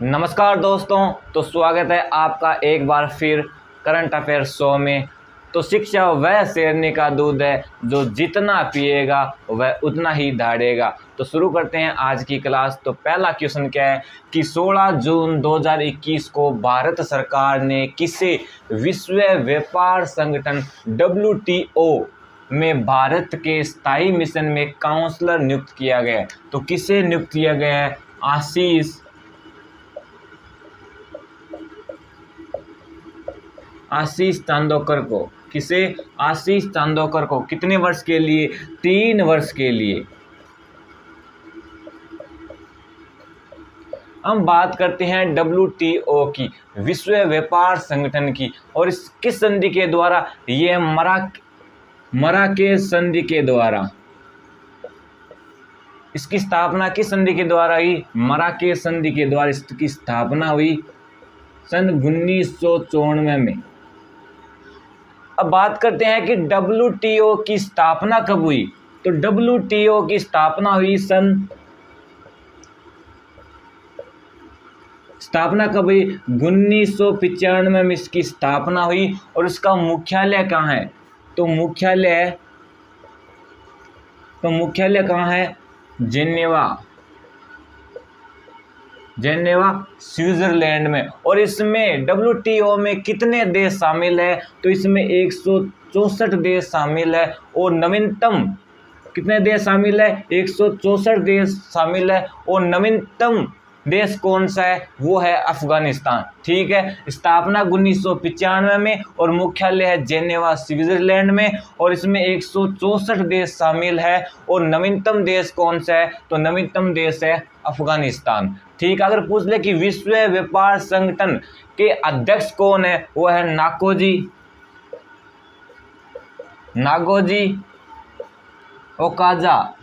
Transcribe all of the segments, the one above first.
नमस्कार दोस्तों, तो स्वागत है आपका एक बार फिर करंट अफेयर शो में। तो शिक्षा वह शेरनी का दूध है जो जितना पिएगा वह उतना ही दहाड़ेगा। तो शुरू करते हैं आज की क्लास। तो पहला क्वेश्चन क्या है कि 16 जून 2021 को भारत सरकार ने किसे विश्व व्यापार संगठन WTO में भारत के स्थायी मिशन में काउंसलर नियुक्त किया गया है? तो किसे नियुक्त किया गया है? आशीष चांदोकर को। किसे? आशीष चांदोकर को। कितने वर्ष के लिए? 3 वर्ष के लिए। हम बात करते हैं WTO की, विश्व व्यापार संगठन की, और इस किस संधि के द्वारा? ये मराकेश संधि के द्वारा। इसकी स्थापना किस संधि के द्वारा हुई? मराकेश संधि के द्वारा इसकी स्थापना हुई सन 1994 में। अब बात करते हैं कि WTO की स्थापना कब हुई? तो WTO की स्थापना हुई स्थापना कब हुई? 1995 में इसकी स्थापना हुई। और इसका मुख्यालय कहाँ है? तो मुख्यालय कहाँ है? जेनेवा स्विट्जरलैंड में। और इसमें WTO में कितने देश शामिल है? तो इसमें 164 देश शामिल है। और नवीनतम कितने देश शामिल है? 164 देश शामिल है। और नवीनतम देश कौन सा है? वो है अफगानिस्तान। ठीक है। स्थापना 1995 में और मुख्यालय है जेनेवा स्विट्जरलैंड में। और इसमें 164 देश शामिल है। और नवीनतम देश कौन सा है? तो नवीनतम देश है अफगानिस्तान। ठीक। अगर पूछ ले कि विश्व व्यापार संगठन के अध्यक्ष कौन है? वो है नागोजी ओकाजा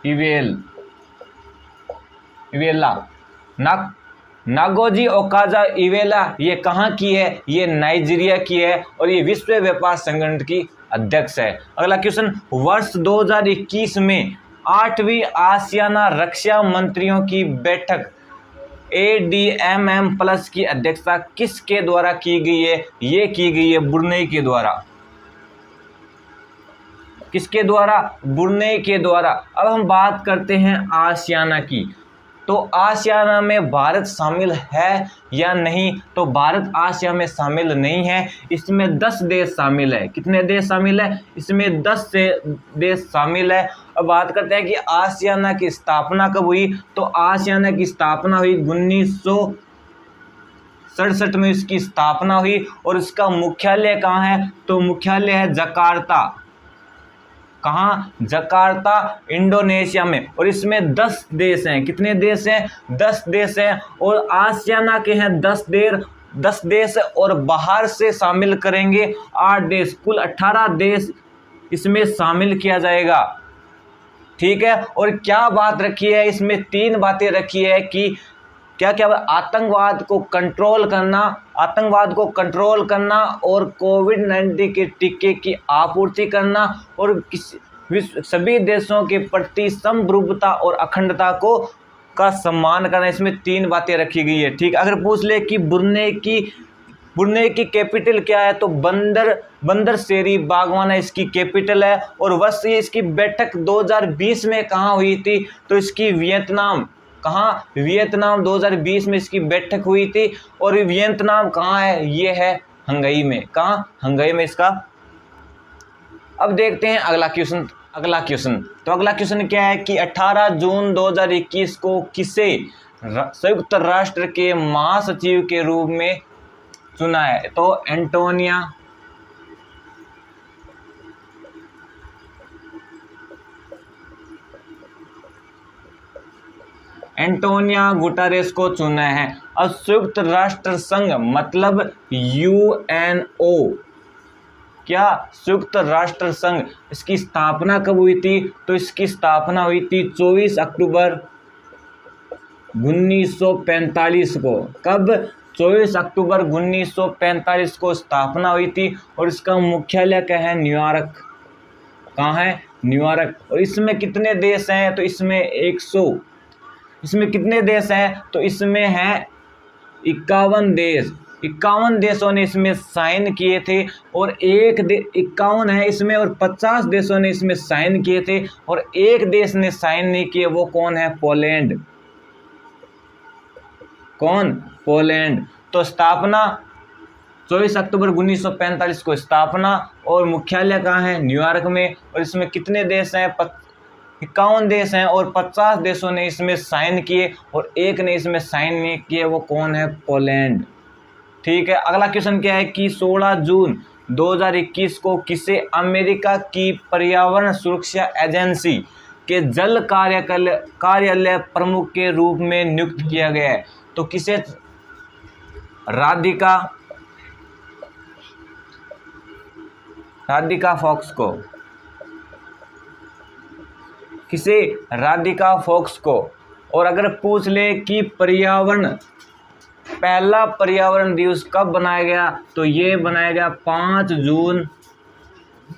इवेला। नागोजी ओकाजा इवेला ये कहाँ की है? ये नाइजीरिया की है। और ये विश्व व्यापार संगठन की अध्यक्ष है। अगला क्वेश्चन, वर्ष 2021 में 8वीं आसियाना रक्षा मंत्रियों की बैठक ADMM+ की अध्यक्षता किसके द्वारा की गई है? ये की गई है ब्रुनेई के द्वारा। किसके द्वारा? ब्रुनेई के द्वारा। अब हम बात करते हैं आसियाना की। तो आसियाना में भारत शामिल है या नहीं? तो भारत आसिया में शामिल नहीं है। इसमें 10 देश शामिल है। कितने देश शामिल है? इसमें 10 देश शामिल है। अब बात करते हैं कि आसियाना की स्थापना कब हुई? तो आसियाना की स्थापना हुई 1967 में इसकी स्थापना हुई। और इसका मुख्यालय कहाँ है? तो मुख्यालय है जकार्ता। कहाँ? जकार्ता, इंडोनेशिया में। और इसमें 10 देश हैं। कितने देश हैं? 10 देश हैं। और आसियाना के हैं 10 देश और बाहर से शामिल करेंगे 8 देश। कुल 18 देश इसमें शामिल किया जाएगा। ठीक है। और क्या बात रखी है इसमें? 3 बातें रखी है कि क्या आतंकवाद को कंट्रोल करना और कोविड-19 के टीके की आपूर्ति करना और सभी देशों के प्रति समरूपता और अखंडता का सम्मान करना। इसमें 3 बातें रखी गई है। ठीक। अगर पूछ ले कि ब्रुनेई की कैपिटल क्या है? तो बंदर शेरी बागवाना इसकी कैपिटल है। और वर्ष इसकी बैठक 2020 में कहाँ हुई थी? तो इसकी वियतनाम 2020 में इसकी बैठक हुई थी। और वियतनाम कहाँ है? ये है हंगई में। कहाँ? हंगई में इसका। अब देखते हैं अगला क्वेश्चन। तो अगला क्वेश्चन क्या है कि 18 जून 2021 को किसे संयुक्त राष्ट्र के महासचिव के रूप में चुना है? तो एंटोनियो गुटेरेस को चुना है। और संयुक्त राष्ट्र संघ मतलब UNO। क्या? संयुक्त राष्ट्र संघ। इसकी स्थापना कब हुई थी? तो इसकी स्थापना हुई थी 24 अक्टूबर 1945 को। कब? 24 अक्टूबर 1945 को स्थापना हुई थी। और इसका मुख्यालय क्या है? न्यूयॉर्क। कहाँ है? न्यूयॉर्क। और इसमें कितने देश हैं? तो इसमें 100, इसमें कितने देश हैं? तो इसमें हैं 51 देश। 51 देशों ने इसमें साइन किए थे और 51 है इसमें और 50 देशों ने इसमें साइन किए थे और एक देश ने साइन नहीं किए, वो कौन है? पोलैंड। कौन? पोलैंड। तो स्थापना 24 अक्टूबर 1945 को स्थापना और मुख्यालय कहाँ है? न्यूयॉर्क में। और इसमें कितने देश हैं? 51 देश हैं और 50 देशों ने इसमें साइन किए और एक ने इसमें साइन नहीं किए, वो कौन है? पोलैंड। ठीक है, अगला क्वेश्चन क्या है कि 16 जून 2021 को किसे अमेरिका की पर्यावरण सुरक्षा एजेंसी के जल कार्यालय प्रमुख के रूप में नियुक्त किया गया है? तो किसे? राधिका फॉक्स को। किसे? राधिका फॉक्स को। और अगर पूछ ले कि पहला पर्यावरण दिवस कब बनाया गया? तो ये बनाया गया 5 जून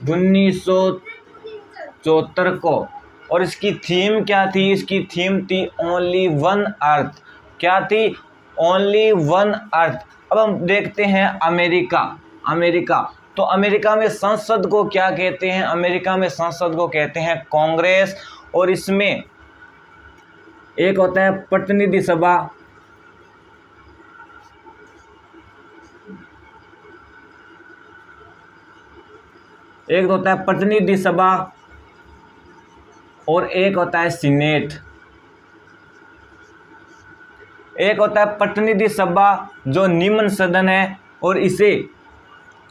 1974 को। और इसकी थीम क्या थी? इसकी थीम थी ओनली वन अर्थ। क्या थी? Only one earth. अब हम देखते हैं अमेरिका। तो अमेरिका में संसद को क्या कहते हैं? अमेरिका में संसद को कहते हैं कांग्रेस। और इसमें एक होता है प्रतिनिधि सभा, एक होता है प्रतिनिधि सभा और एक होता है सीनेट। एक होता है प्रतिनिधि सभा जो निम्न सदन है और इसे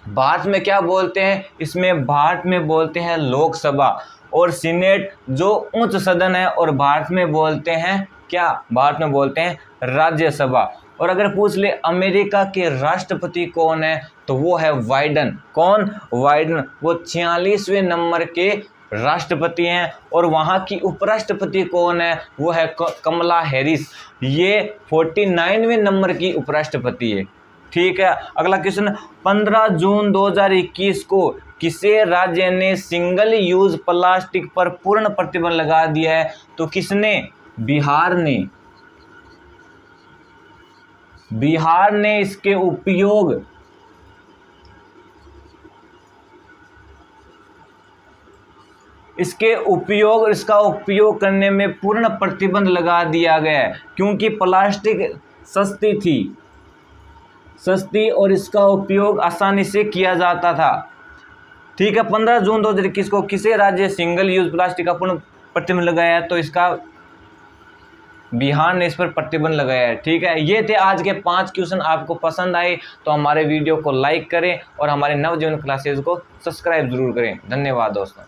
भारत में क्या बोलते हैं? इसमें भारत में बोलते हैं लोकसभा। और सीनेट जो उच्च सदन है और भारत में बोलते हैं क्या? भारत में बोलते हैं राज्यसभा। और अगर पूछ ले अमेरिका के राष्ट्रपति कौन है? तो वो है बाइडन। कौन? बाइडन। वो 46वें नंबर के राष्ट्रपति हैं। और वहाँ की उपराष्ट्रपति कौन है? वो है कमला हैरिस। ये 49वें नंबर की उपराष्ट्रपति है। ठीक है, अगला क्वेश्चन 15 जून 2021 को किसे राज्य ने सिंगल यूज प्लास्टिक पर पूर्ण प्रतिबंध लगा दिया है? तो किसने? बिहार ने। बिहार ने इसका उपयोग करने में पूर्ण प्रतिबंध लगा दिया गया है, क्योंकि प्लास्टिक सस्ती और इसका उपयोग आसानी से किया जाता था। ठीक है, 15 जून 2021 को किसे राज्य सिंगल यूज प्लास्टिक का पूर्ण प्रतिबंध लगाया है? तो इसका बिहार ने इस पर प्रतिबंध लगाया है। ठीक है, ये थे आज के 5 क्वेश्चन। आपको पसंद आए तो हमारे वीडियो को लाइक करें और हमारे नवजीवन क्लासेज को सब्सक्राइब जरूर करें। धन्यवाद दोस्तों।